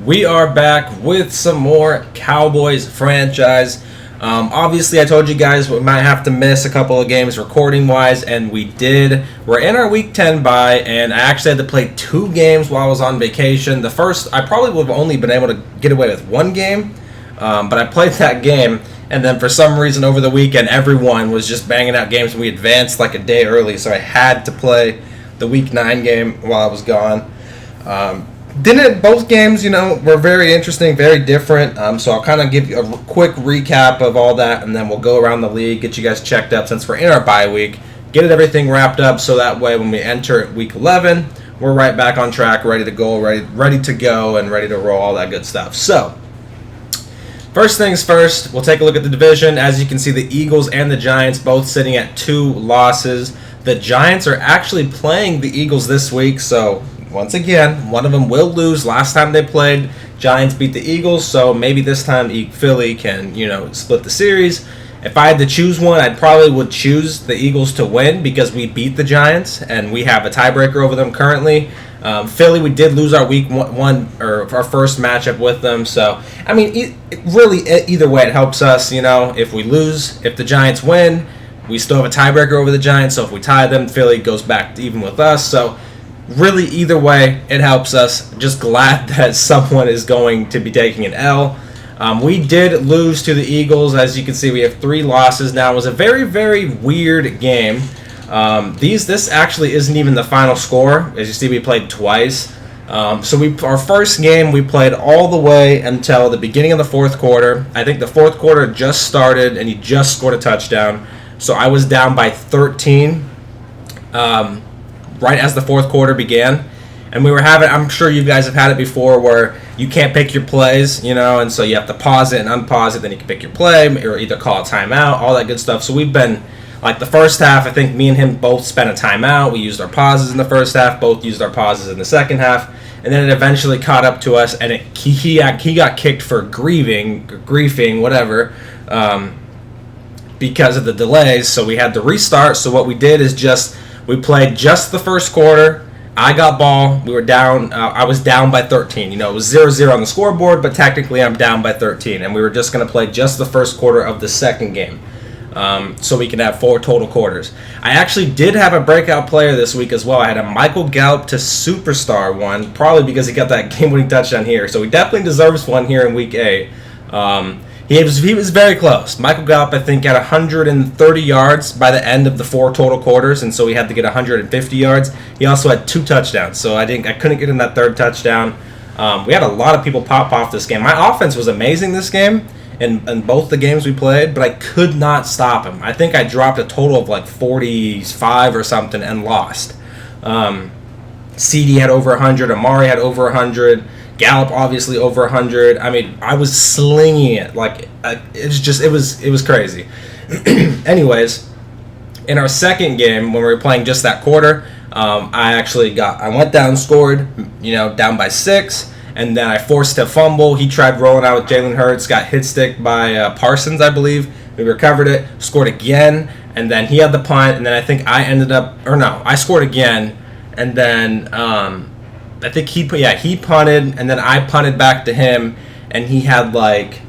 We are back with some more Cowboys franchise. Obviously, I told you guys we might have to miss a couple of games recording wise, and we did. We're in our week 10 bye, and I actually had to play 2 games while I was on vacation. The first, I probably would have only been able to get away with 1 game, but I played that game, and then for some reason over the weekend, everyone was just banging out games, and we advanced like a day early, so I had to play the week 9 game while I was gone. Both games, were very interesting, very different. So I'll kind of give you a quick recap of all that, and then we'll go around the league, get you guys checked up since we're in our bye week, get everything wrapped up, so that way when we enter week 11, we're right back on track, ready to go, ready to go, and ready to roll, all that good stuff. So, first things first, we'll take a look at the division. As you can see, the Eagles and the Giants both sitting at 2 losses. The Giants are actually playing the Eagles this week, so once again, one of them will lose. Last time they played, Giants beat the Eagles, so maybe this time Philly can, split the series. If I had to choose one, I probably would choose the Eagles to win because we beat the Giants, and we have a tiebreaker over them currently. Philly, we did lose our week one or our first matchup with them, so, I mean, really, either way, it helps us, if we lose. If the Giants win, we still have a tiebreaker over the Giants, so if we tie them, Philly goes back to even with us, so really, either way, it helps us. Just glad that someone is going to be taking an L. We did lose to the Eagles. As you can see, we have 3 losses now. It was a very, very weird game. This actually isn't even the final score. As you see, we played twice. Our first game, we played all the way until the beginning of the 4th quarter. I think the 4th quarter just started, and he just scored a touchdown. So I was down by 13. Right as the 4th quarter began, and we were having, I'm sure you guys have had it before, where you can't pick your plays, and so you have to pause it and unpause it, then you can pick your play, or either call a timeout, all that good stuff. So we've been, like the first half, I think me and him both spent a timeout. We used our pauses in the first half, both used our pauses in the second half, and then it eventually caught up to us, and he got kicked for griefing, whatever, because of the delays, so we had to restart. So what we did is we played just the first quarter. I got ball. We were down. I was down by 13. It was 0-0 on the scoreboard, but technically I'm down by 13. And we were just going to play just the first quarter of the second game, so we can have 4 total quarters. I actually did have a breakout player this week as well. I had a Michael Gallup to superstar one, probably because he got that game-winning touchdown here. So he definitely deserves one here in week 8. He was very close. Michael Gallup, I think, got 130 yards by the end of the 4 total quarters, and so he had to get 150 yards. He also had 2 touchdowns, so I couldn't get him that 3rd touchdown. We had a lot of people pop off this game. My offense was amazing this game in both the games we played, but I could not stop him. I think I dropped a total of like 45 or something and lost. CD had over 100. Amari had over 100. Gallup obviously over 100. I mean, I was slinging it like it was crazy. Anyways, in our second game when we were playing just that quarter, I went down, scored, down by 6, and then I forced a fumble. He tried rolling out with Jalen Hurts, got hit stick by Parsons, I believe. We recovered it, scored again, and then he had the punt, and then I think I scored again, and then I think he punted, and then I punted back to him, and he had like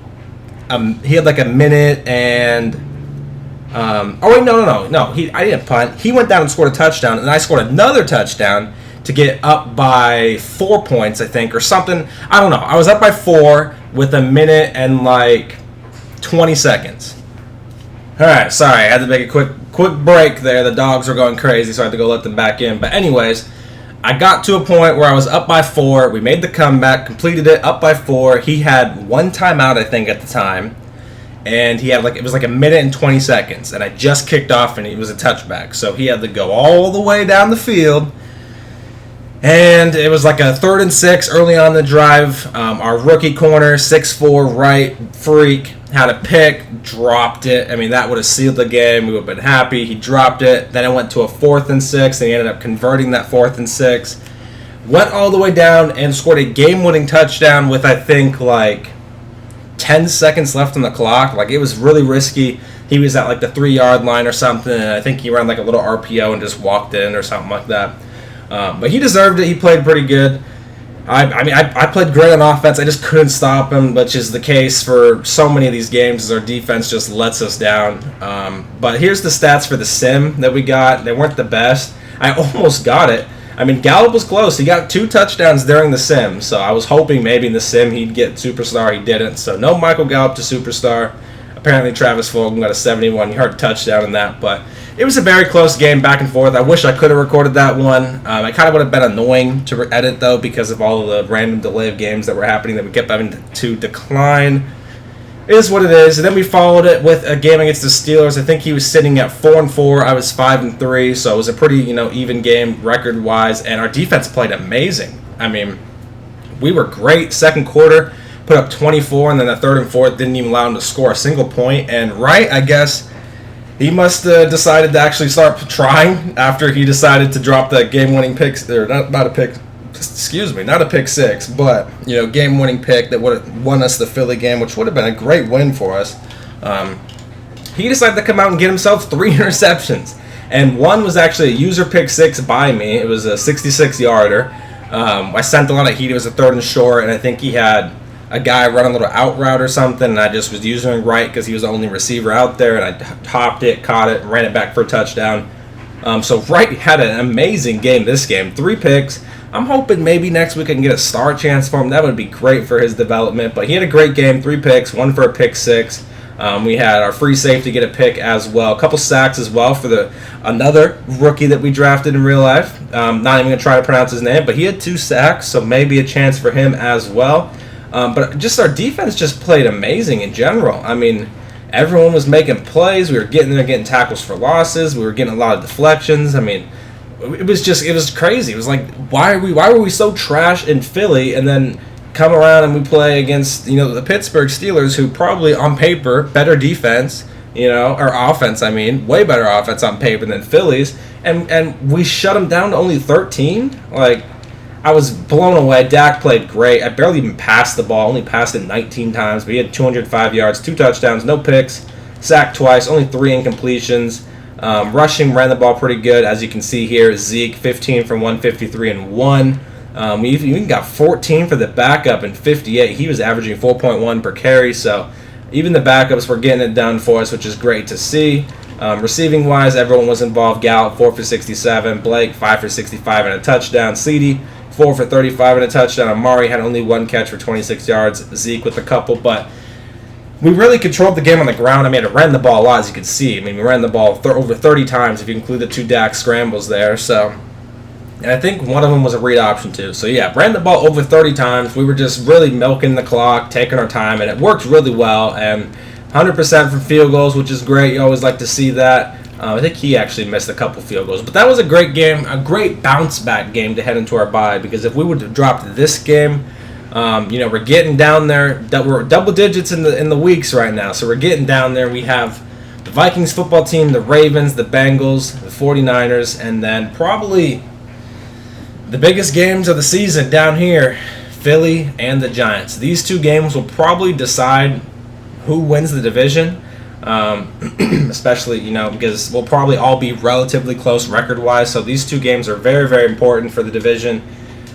a minute and I didn't punt. He went down and scored a touchdown, and I scored another touchdown to get up by 4 points, I think, or something. I don't know. I was up by 4 with a minute and like 20 seconds. All right, sorry, I had to make a quick break there. The dogs were going crazy, so I had to go let them back in. But anyways, I got to a point where I was up by 4. We made the comeback, completed it, up by 4. He had 1 timeout, I think, at the time. And he had it was like a minute and 20 seconds. And I just kicked off, and it was a touchback. So he had to go all the way down the field. And it was like a 3rd and 6 early on the drive. Our rookie corner, 6'4", right, freak, had a pick, dropped it. I mean, that would have sealed the game. We would have been happy. He dropped it. Then it went to a 4th and 6, and he ended up converting that 4th and 6. Went all the way down and scored a game-winning touchdown with, I think, like 10 seconds left on the clock. Like, it was really risky. He was at like the 3-yard line or something, and I think he ran like a little RPO and just walked in or something like that. But he deserved it. He played pretty good. I played great on offense. I just couldn't stop him, which is the case for so many of these games as our defense just lets us down. But here's the stats for the sim that we got. They weren't the best. I almost got it. I mean, Gallup was close. He got 2 touchdowns during the sim, so I was hoping maybe in the sim he'd get superstar. He didn't. So no Michael Gallup to superstar. Apparently Travis Fulgham got a 71-yard touchdown in that, but it was a very close game, back and forth. I wish I could have recorded that one. It kind of would have been annoying to edit, though, because of all of the random delay of games that were happening that we kept having to decline. It is what it is. And then we followed it with a game against the Steelers. I think he was sitting at 4-4. I was 5-3, so it was a pretty even game record-wise. And our defense played amazing. I mean, we were great. Second quarter, put up 24, and then the third and fourth didn't even allow him to score a single point. And Wright, I guess, he must have decided to actually start trying after he decided to drop the game-winning pick, or not a pick six, but game-winning pick that would have won us the Philly game, which would have been a great win for us. He decided to come out and get himself 3 interceptions, and one was actually a user pick 6 by me. It was a 66-yarder. I sent a lot of heat. It was a 3rd and short, and I think he had a guy run a little out route or something, and I just was using Wright because he was the only receiver out there, and I hopped it, caught it, and ran it back for a touchdown. So Wright had an amazing game this game. 3 picks. I'm hoping maybe next week I can get a star chance for him. That would be great for his development. But he had a great game, 3 picks, 1 for a pick 6. We had our free safety get a pick as well. A couple sacks as well for another rookie that we drafted in real life. Not even going to try to pronounce his name, but he had 2 sacks, so maybe a chance for him as well. But just our defense just played amazing in general. I mean, everyone was making plays. We were getting tackles for losses. We were getting a lot of deflections. I mean, it was crazy. It was like, why were we so trash in Philly, and then come around and we play against the Pittsburgh Steelers, who probably on paper better defense, or offense. I mean, way better offense on paper than Philly's, and we shut them down to only 13. Like, I was blown away. Dak played great. I barely even passed the ball. Only passed it 19 times, but he had 205 yards, 2 touchdowns, no picks, sacked twice, only 3 incompletions. Rushing, ran the ball pretty good, as you can see here. Zeke, 15 from 153 and 1. We even got 14 for the backup and 58. He was averaging 4.1 per carry, so even the backups were getting it done for us, which is great to see. Receiving-wise, everyone was involved. Gallup, 4 for 67. Blake, 5 for 65 and a touchdown. Ceedee, 4 for 35 and a touchdown. Amari had only 1 catch for 26 yards. Zeke with a couple, but we really controlled the game on the ground. I mean, it ran the ball a lot, as you can see. I mean, we ran the ball over 30 times if you include the 2 Dak scrambles there. So, and I think one of them was a read option too. So yeah, ran the ball over 30 times. We were just really milking the clock, taking our time, and it worked really well. And 100% from field goals, which is great. You always like to see that. I think he actually missed a couple field goals. But that was a great game, a great bounce-back game to head into our bye. Because if we would have dropped this game, we're getting down there. We're double digits in the weeks right now. So we're getting down there. We have the Vikings football team, the Ravens, the Bengals, the 49ers, and then probably the biggest games of the season down here, Philly and the Giants. These 2 games will probably decide who wins the division. Especially, because we'll probably all be relatively close record-wise. So these 2 games are very, very important for the division.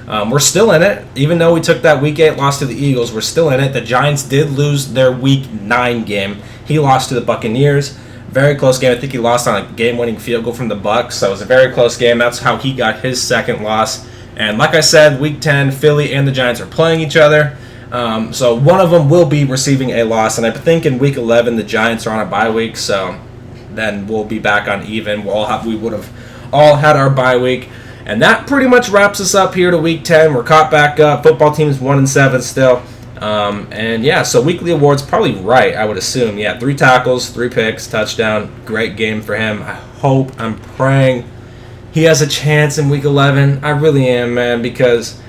We're still in it. Even though we took that Week 8 loss to the Eagles, we're still in it. The Giants did lose their Week 9 game. He lost to the Buccaneers. Very close game. I think he lost on a game-winning field goal from the Bucs. So it was a very close game. That's how he got his second loss. And like I said, Week 10, Philly and the Giants are playing each other. So one of them will be receiving a loss, and I think in Week 11 the Giants are on a bye week, so then we'll be back on even. We would have all had our bye week, and that pretty much wraps us up here to Week 10. We're caught back up. Football team's 1-7 still, and yeah. So weekly awards probably right, I would assume. Yeah, 3 tackles, 3 picks, touchdown. Great game for him. I'm praying he has a chance in Week 11. I really am, man, because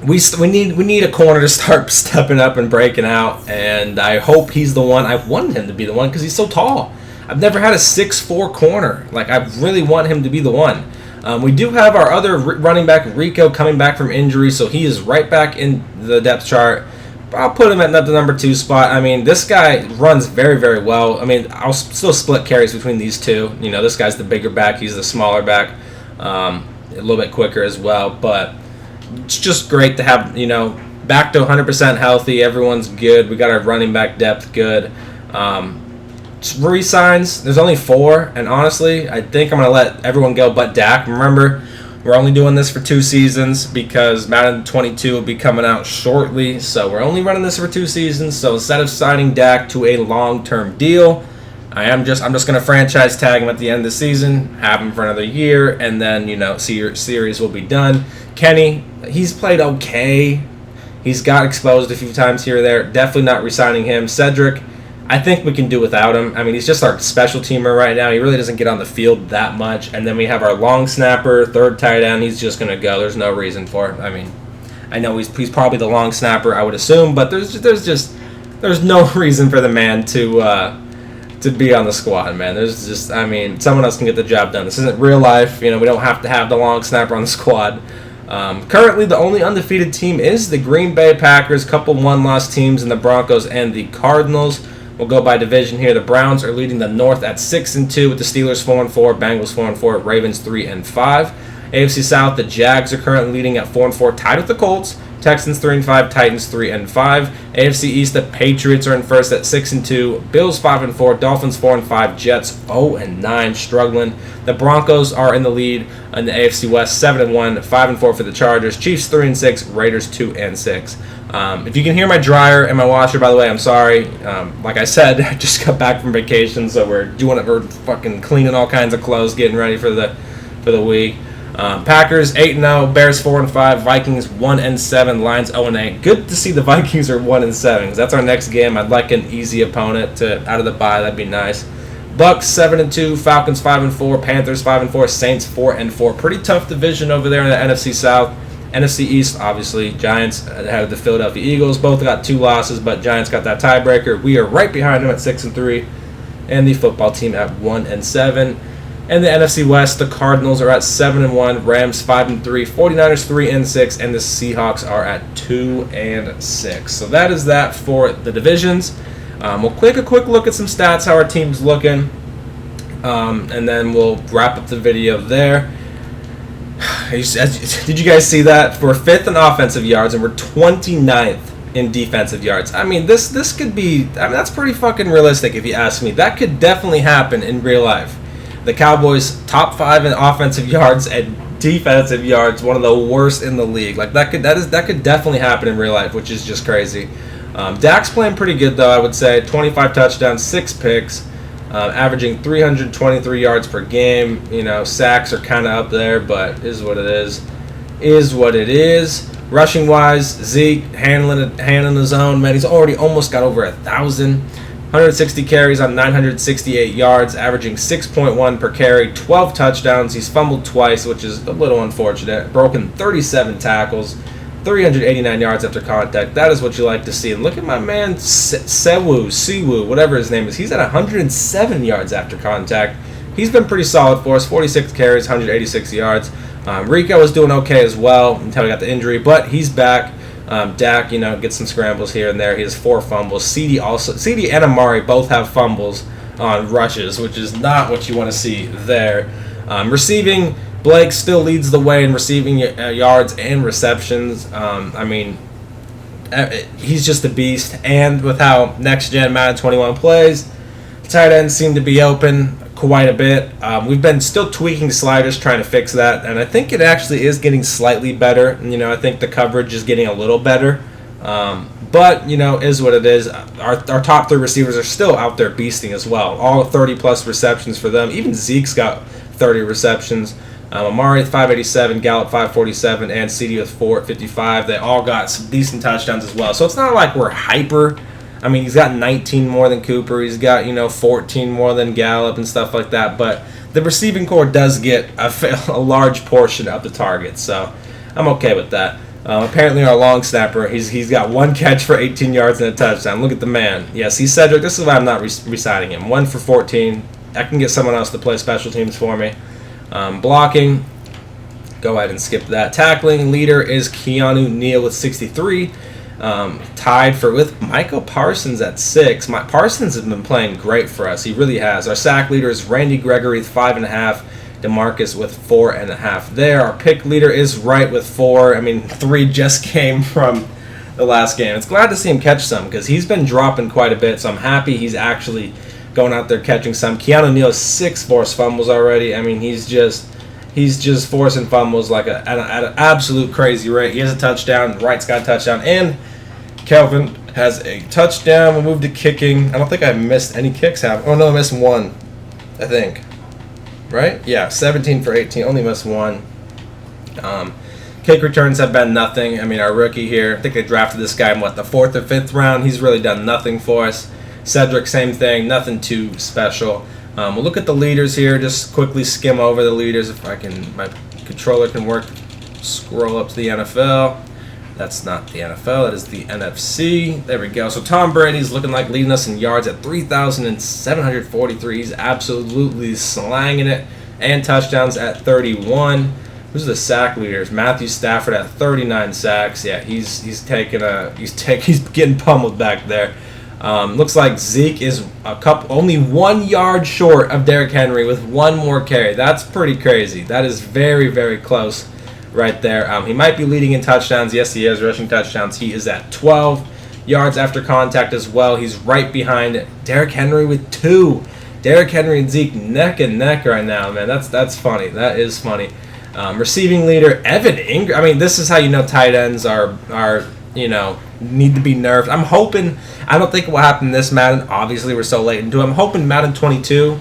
we need a corner to start stepping up and breaking out, and I hope he's the one. I want him to be the one because he's so tall. I've never had a 6'4" corner. Like, I really want him to be the one. We do have our other running back, Rico, coming back from injury, so he is right back in the depth chart. I'll put him at the number 2 spot. I mean, this guy runs very, very well. I mean, I'll still split carries between these 2. This guy's the bigger back. He's the smaller back. A little bit quicker as well, but it's just great to have, back to 100% healthy. Everyone's good. We got our running back depth good. Resigns, there's only 4, and honestly, I think I'm going to let everyone go but Dak. Remember, we're only doing this for 2 seasons because Madden 22 will be coming out shortly, so we're only running this for 2 seasons. So instead of signing Dak to a long-term deal, I'm just going to franchise tag him at the end of the season, have him for another year, and then, series will be done. Kenny, he's played okay. He's got exposed a few times here or there. Definitely not re-signing him. Cedric, I think we can do without him. I mean, he's just our special teamer right now. He really doesn't get on the field that much. And then we have our long snapper, third tight end. He's just going to go. There's no reason for it. I mean, I know he's probably the long snapper, I would assume, but there's no reason for the man to be on the squad, man. Someone else can get the job done. This isn't real life. We don't have to have the long snapper on the squad. Currently, the only undefeated team is the Green Bay Packers. Couple one-loss teams in the Broncos and the Cardinals. We'll go by division here. The Browns are leading the North at 6-2 with the Steelers 4-4, Bengals 4-4, Ravens 3-5. AFC South, the Jags are currently leading at 4-4, tied with the Colts. Texans 3-5, Titans 3-5. AFC East, the Patriots are in first at 6-2, Bills 5-4, Dolphins 4-5, Jets 0-9, struggling. The Broncos are in the lead in the AFC West, 7-1, 5-4 for the Chargers. Chiefs 3-6, Raiders 2-6. If you can hear my dryer and my washer, by the way, I'm sorry. Like I said, I just got back from vacation, so we're fucking cleaning all kinds of clothes, getting ready for the week. Packers 8-0, Bears 4-5, Vikings 1-7, Lions 0-8. Good to see the Vikings are 1-7 because that's our next game. I'd like an easy opponent out of the bye. That'd be nice. Bucks 7-2, Falcons 5-4, Panthers 5-4, Saints 4-4. Pretty tough division over there in the NFC South. NFC East, obviously, Giants had the Philadelphia Eagles. Both got 2 losses, but Giants got that tiebreaker. We are right behind them at 6-3, and the football team at 1-7. And the NFC West, the Cardinals are at 7-1, Rams 5-3, 49ers 3-6, and the Seahawks are at 2-6. So that is that for the divisions. We'll take a quick look at some stats, how our team's looking, and then we'll wrap up the video there. Did you guys see that? We're 5th in offensive yards, and we're 29th in defensive yards. I mean, this could be, that's pretty fucking realistic if you ask me. That could definitely happen in real life. The Cowboys top 5 in offensive yards and defensive yards, one of the worst in the league. Like that could definitely happen in real life, which is just crazy. Dak's playing pretty good though, I would say. 25 touchdowns, 6 picks, averaging 323 yards per game. Sacks are kind of up there, but is what it is. Is what it is. Rushing wise, Zeke handling his own. Man, he's already almost got over 1,000. 160 carries on 968 yards, averaging 6.1 per carry, 12 touchdowns. He's fumbled twice, which is a little unfortunate. Broken 37 tackles, 389 yards after contact. That is what you like to see. And look at my man, Siwu, whatever his name is. He's at 107 yards after contact. He's been pretty solid for us. 46 carries, 186 yards. Rico was doing okay as well until he got the injury, but he's back. Dak, gets some scrambles here and there. He has 4 fumbles. CD and Amari both have fumbles on rushes, which is not what you want to see there. Receiving, Blake still leads the way in receiving yards and receptions. He's just a beast. And with how next-gen Madden 21 plays, tight ends seem to be open quite a bit. We've been still tweaking sliders, trying to fix that, and I think it actually is getting slightly better. I think the coverage is getting a little better, but is what it is. Our top 3 receivers are still out there beasting as well. All 30+ receptions for them. Even Zeke's got 30 receptions. Amari with 587, Gallup 547, and CD with 455. They all got some decent touchdowns as well. So it's not like we're hyper. He's got 19 more than Cooper. He's got, 14 more than Gallup and stuff like that. But the receiving core does get a large portion of the targets. So I'm okay with that. Apparently our long snapper, he's got 1 catch for 18 yards and a touchdown. Look at the man. Yes, he's Cedric. This is why I'm not re-signing him. 1 for 14. I can get someone else to play special teams for me. Blocking, go ahead and skip that. Tackling leader is Keanu Neal with 63. Tied with Michael Parsons at 6. Parsons has been playing great for us. He really has. Our sack leader is Randy Gregory with 5.5. DeMarcus with 4.5 there. Our pick leader is right with 4. I mean, 3 just came from the last game. It's glad to see him catch some because he's been dropping quite a bit, so I'm happy he's actually going out there catching some. Keanu Neal has 6 forced fumbles already. I mean, he's just forcing fumbles like at an absolute crazy rate. He has a touchdown. Wright's got a touchdown, and Kelvin has a touchdown. We'll move to kicking. I don't think I missed any kicks. Oh no, I missed one, I think. Right? Yeah, 17 for 18. Only missed one. Kick returns have been nothing. I mean, our rookie here, I think they drafted this guy in, what, the 4th or 5th round. He's really done nothing for us. Cedric, same thing. Nothing too special. We'll look at the leaders here. Just quickly skim over the leaders. If I can, my controller can work. Scroll up to the NFL. That's not the NFL. That is the NFC. There we go. So Tom Brady's looking like leading us in yards at 3,743. He's absolutely slanging it. And touchdowns at 31. Who's the sack leaders? Matthew Stafford at 39 sacks. Yeah, he's getting pummeled back there. Looks like Zeke is only 1 yard short of Derrick Henry with 1 more carry. That's pretty crazy. That is very, very close right there. He might be leading in touchdowns. Yes, he is rushing touchdowns. He is at 12 yards after contact as well. He's right behind Derrick Henry with 2. Derrick Henry and Zeke neck and neck right now, man. That's funny. That is funny. Receiving leader Evan Ingram. I mean, this is how you know tight ends are need to be nerfed. I'm hoping. I don't think it will happen this Madden. Obviously, we're so late into it. I'm hoping Madden 22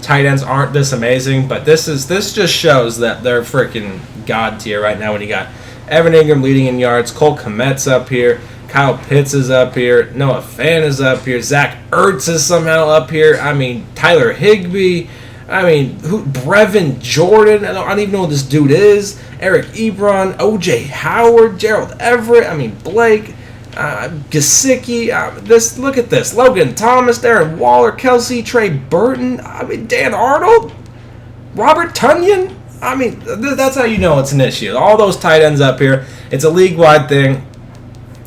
tight ends aren't this amazing, but this just shows that they're freaking god tier right now. When you got Evan Ingram leading in yards, Cole Kmet's up here, Kyle Pitts is up here, Noah Fant is up here, Zach Ertz is somehow up here. I mean, Tyler Higbee. I mean, Brevin Jordan. I don't even know who this dude is. Eric Ebron, O.J. Howard, Gerald Everett. I mean, Blake. Gesicki, look at this. Logan Thomas, Darren Waller, Kelsey, Trey Burton, I mean, Dan Arnold, Robert Tonyan. I mean, that's how you know it's an issue. All those tight ends up here. It's a league-wide thing.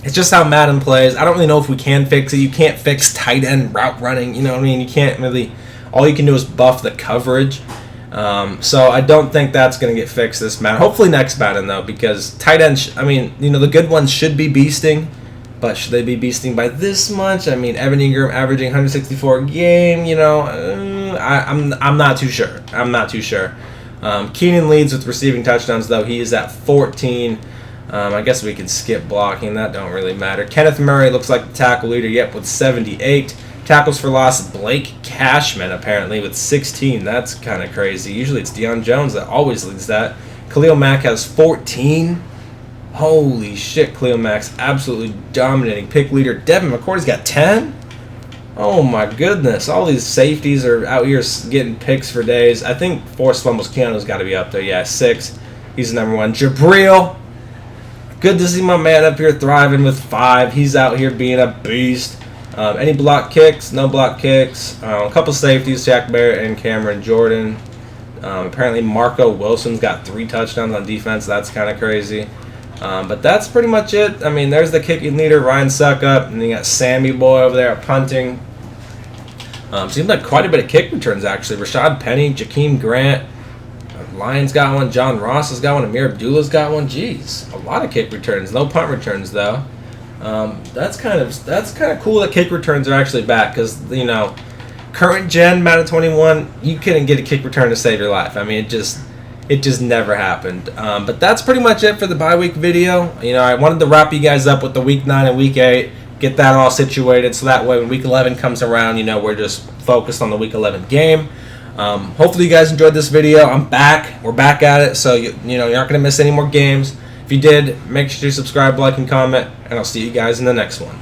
It's just how Madden plays. I don't really know if we can fix it. You can't fix tight end route running. You know what I mean? You can't really. All you can do is buff the coverage. So I don't think that's going to get fixed this Madden. Hopefully next Madden, though, because tight ends, the good ones should be beasting. But should they be beasting by this much? I mean, Evan Ingram averaging 164 a game. I'm not too sure. Keenan leads with receiving touchdowns, though. He is at 14. I guess we can skip blocking. That don't really matter. Kenneth Murray looks like the tackle leader, with 78. Tackles for loss, Blake Cashman, apparently, with 16. That's kind of crazy. Usually it's Deion Jones that always leads that. Khalil Mack has 14. Holy shit, Khalil Mack's absolutely dominating. Pick leader Devin McCourty's got 10? Oh my goodness. All these safeties are out here getting picks for days. I think forced fumbles, Keanu's got to be up there. Yeah, 6. He's number 1. Jabril. Good to see my man up here thriving with 5. He's out here being a beast. Any block kicks? No block kicks. A couple safeties, Jack Barrett and Cameron Jordan. Apparently Marco Wilson's got 3 touchdowns on defense. That's kind of crazy. But that's pretty much it. I mean, there's the kicking leader, Ryan Suckup, and then you got Sammy Boy over there at punting. Seems like quite a bit of kick returns, actually. Rashad Penny, Jakeem Grant, Lions got one, John Ross has got one, Amir Abdullah's got one. Jeez, a lot of kick returns. No punt returns, though. That's kind of cool that kick returns are actually back because, current gen Madden 21, you couldn't get a kick return to save your life. I mean, it just never happened. But that's pretty much it for the bye week video. I wanted to wrap you guys up with the week 9 and week 8, get that all situated so that way when week 11 comes around, we're just focused on the week 11 game. Hopefully you guys enjoyed this video. I'm back. We're back at it, so you're not going to miss any more games. If you did, make sure to subscribe, like, and comment, and I'll see you guys in the next one.